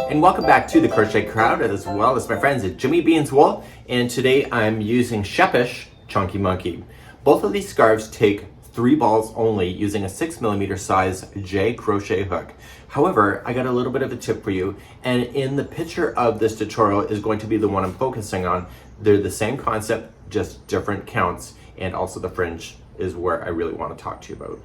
And welcome back to the Crochet Crowd, as well as my friends at Jimmy Bean's Wool. And today I'm using Scheepjes Chunky Monkey. Both of these scarves take 3 balls only using a 6mm size J crochet hook. However, I got a little bit of a tip for you, and in the picture of this tutorial is going to be the one I'm focusing on. They're the same concept, just different counts, and also the fringe is where I really want to talk to you about.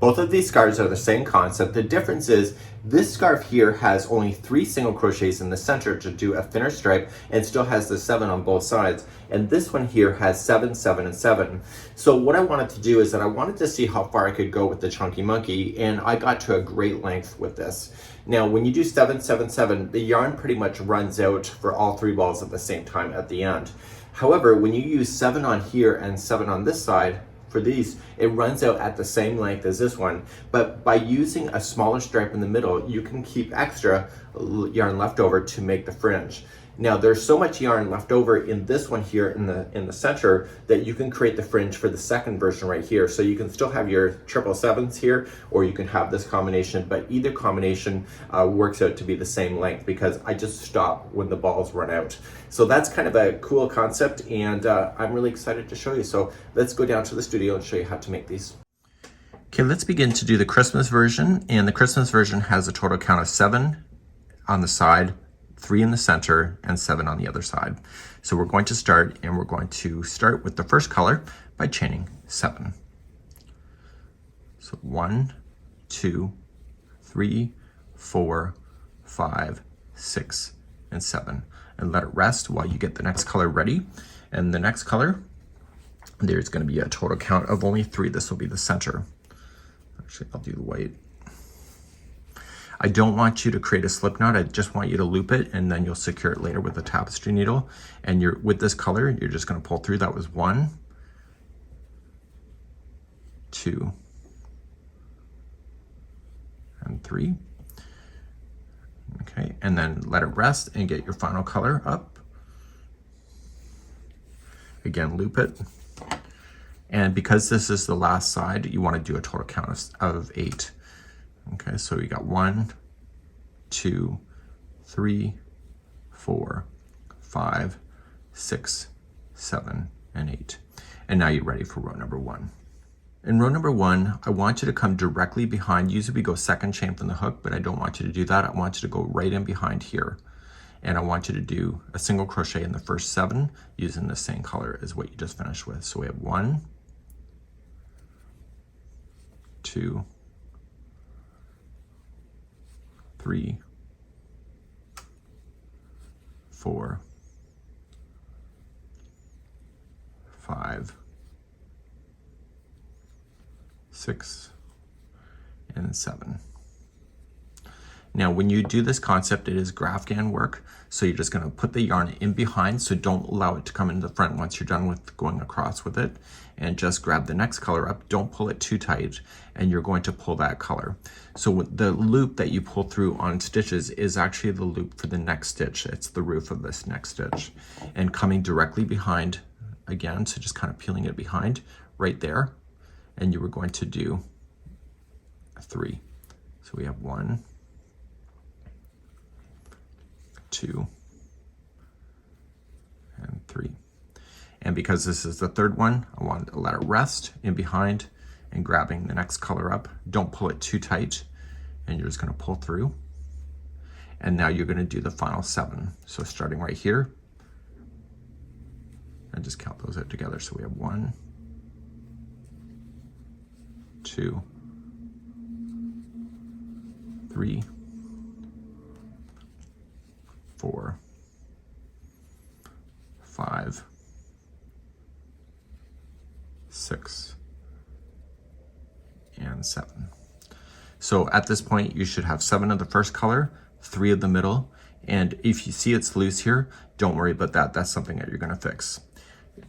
Both of these scarves are the same concept. The difference is this scarf here has only 3 single crochets in the center to do a thinner stripe and still has the 7 on both sides. And this one here has 7, 7, and 7. So what I wanted to do is that I wanted to see how far I could go with the Chunky Monkey, and I got to a great length with this. Now, when you do 7, 7, 7, the yarn pretty much runs out for all 3 balls at the same time at the end. However, when you use 7 on here and 7 on this side, for these, it runs out at the same length as this one, but by using a smaller stripe in the middle, you can keep extra yarn left over to make the fringe. Now, there's so much yarn left over in this one here in the center that you can create the fringe for the second version right here. So you can still have your 777s here, or you can have this combination, but either combination works out to be the same length because I just stop when the balls run out. So that's kind of a cool concept, and I'm really excited to show you. So let's go down to the studio and show you how to make these. Okay, let's begin to do the Christmas version, and the Christmas version has a total count of 7 on the side, 3 in the center, and 7 on the other side. So we're going to start, and we're going to start with the first color by chaining 7. So 1, 2, 3, 4, 5, 6, and 7. And let it rest while you get the next color ready. And the next color, there's going to be a total count of only 3. This will be the center. Actually, I'll do the white. I don't want you to create a slip knot. I just want you to loop it, and then you'll secure it later with a tapestry needle. And with this color, you're just going to pull through. That was 1, 2, and 3. Okay, and then let it rest and get your final color up. Again, loop it. And because this is the last side, you want to do a total count of 8. Okay, so you got 1, 2, 3, 4, 5, 6, 7, and 8. And now you're ready for row number 1. In row number 1, I want you to come directly behind. Usually we go second chain from the hook, but I don't want you to do that. I want you to go right in behind here. And I want you to do a single crochet in the first 7 using the same color as what you just finished with. So we have 1, 2, 3, 4, 5, 6, and 7. Now, when you do this concept, it is grafghan work. So you're just going to put the yarn in behind, so don't allow it to come into the front once you're done with going across with it. And just grab the next color up. Don't pull it too tight, and you're going to pull that color. So the loop that you pull through on stitches is actually the loop for the next stitch. It's the roof of this next stitch. And coming directly behind again, so just kind of peeling it behind right there. And you were going to do 3. So we have 1, 2, and 3. And because this is the third one, I want to let it rest in behind and grabbing the next color up. Don't pull it too tight, and you're just going to pull through. And now you're going to do the final 7. So starting right here, and just count those out together. So we have 1, 2, 3, 4, 5, 6, and 7. So at this point, you should have 7 of the first color, 3 of the middle, and if you see it's loose here, don't worry about that. That's something that you're going to fix.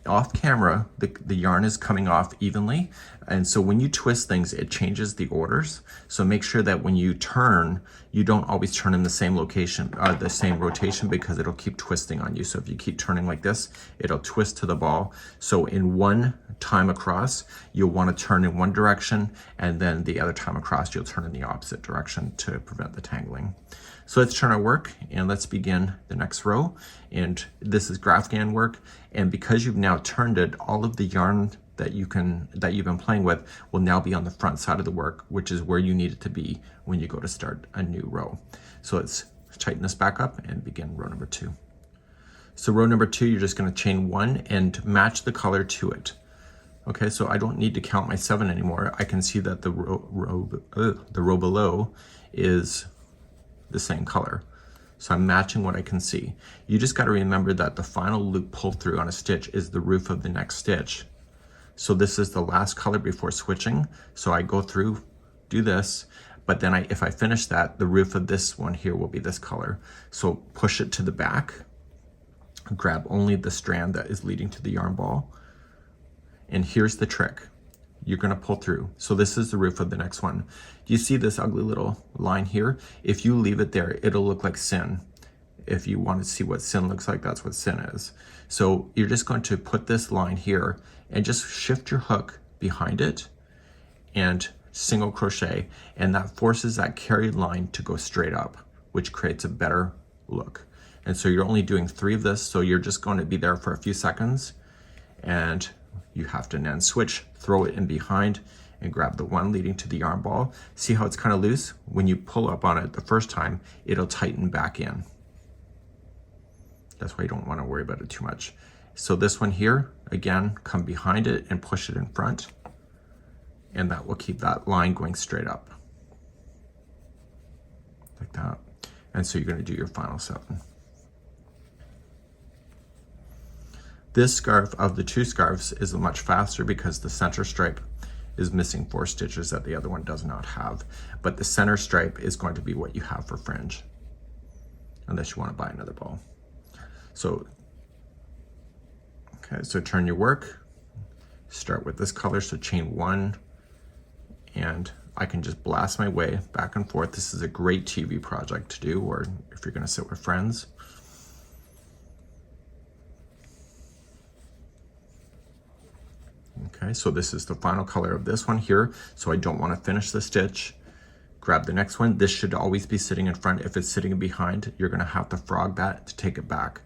off camera, the yarn is coming off evenly. And so when you twist things, it changes the orders. So make sure that when you turn, you don't always turn in the same location, the same rotation, because it'll keep twisting on you. So if you keep turning like this, it'll twist to the ball. So in one time across, you'll want to turn in one direction, and then the other time across, you'll turn in the opposite direction to prevent the tangling. So let's turn our work and let's begin the next row. And this is Grafghan work. And because you've now turned it, all of the yarn that you've been playing with will now be on the front side of the work, which is where you need it to be when you go to start a new row. So let's tighten this back up and begin row number 2. So row number 2, you're just going to chain 1 and match the color to it. Okay, so I don't need to count my 7 anymore. I can see that the row below is the same color. So I'm matching what I can see. You just got to remember that the final loop pull through on a stitch is the roof of the next stitch. So this is the last color before switching. So I go through, do this, but then if I finish that, the roof of this one here will be this color. So push it to the back, grab only the strand that is leading to the yarn ball. And here's the trick. You're gonna pull through. So this is the roof of the next one. You see this ugly little line here? If you leave it there, it'll look like sin. If you want to see what sin looks like, that's what sin is. So you're just going to put this line here and just shift your hook behind it and single crochet, and that forces that carried line to go straight up, which creates a better look. And so you're only doing 3 of this, so you're just going to be there for a few seconds, and you have to then switch, throw it in behind, and grab the one leading to the yarn ball. See how it's kind of loose? When you pull up on it the first time, it'll tighten back in. That's why you don't want to worry about it too much. So this one here, again, come behind it and push it in front, and that will keep that line going straight up. Like that. And so you're going to do your final 7. This scarf of the 2 scarves is much faster because the center stripe is missing 4 stitches that the other one does not have. But the center stripe is going to be what you have for fringe, unless you want to buy another ball. So, okay, so turn your work, start with this color, so chain 1, and I can just blast my way back and forth. This is a great TV project to do, or if you're gonna sit with friends. Okay, so this is the final color of this one here, so I don't want to finish the stitch. Grab the next one. This should always be sitting in front. If it's sitting behind, you're going to have to frog that to take it back,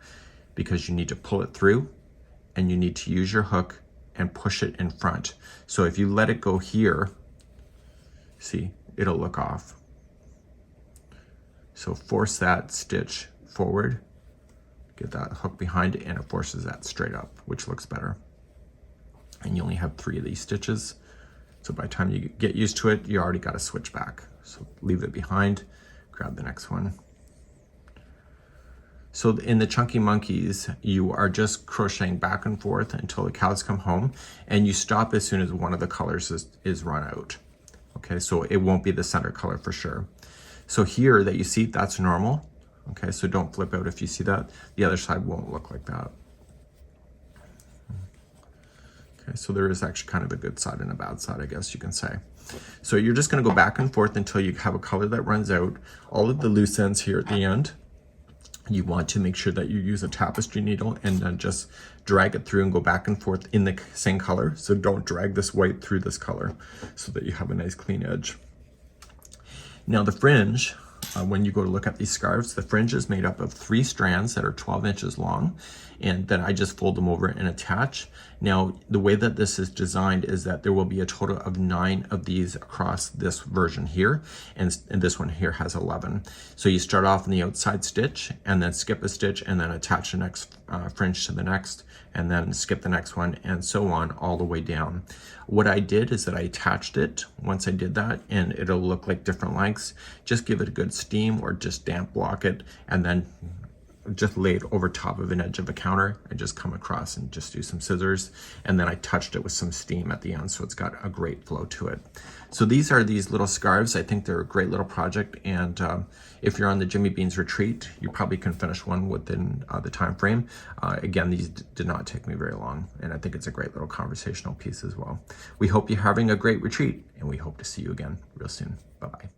because you need to pull it through and you need to use your hook and push it in front. So if you let it go here, see, it'll look off. So force that stitch forward, get that hook behind it, and it forces that straight up, which looks better. And you only have 3 of these stitches. So by the time you get used to it, you already got to switch back. So leave it behind, grab the next one. So in the Chunky Monkeys, you are just crocheting back and forth until the cows come home, and you stop as soon as one of the colors is run out. Okay, so it won't be the center color for sure. So here that you see, that's normal. Okay, so don't flip out if you see that. The other side won't look like that. Okay, so there is actually kind of a good side and a bad side, I guess you can say. So you're just going to go back and forth until you have a color that runs out. All of the loose ends here at the end, you want to make sure that you use a tapestry needle and then just drag it through and go back and forth in the same color. So don't drag this white through this color, so that you have a nice clean edge. Now the fringe, when you go to look at these scarves, the fringe is made up of 3 strands that are 12 inches long, and then I just fold them over and attach. Now, the way that this is designed is that there will be a total of 9 of these across this version here, and this one here has 11. So you start off in the outside stitch, and then skip a stitch, and then attach the next fringe to the next, and then skip the next one, and so on all the way down. What I did is that I attached it once I did that, and it'll look like different lengths. Just give it a good steam or just damp block it, and then just laid over top of an edge of a counter and just come across and just do some scissors. And then I touched it with some steam at the end, so it's got a great flow to it. So these are these little scarves. I think they're a great little project, and if you're on the Jimmy Beans retreat, you probably can finish one within the time frame. Again, these did not take me very long, and I think it's a great little conversational piece as well. We hope you're having a great retreat, and we hope to see you again real soon. Bye-bye.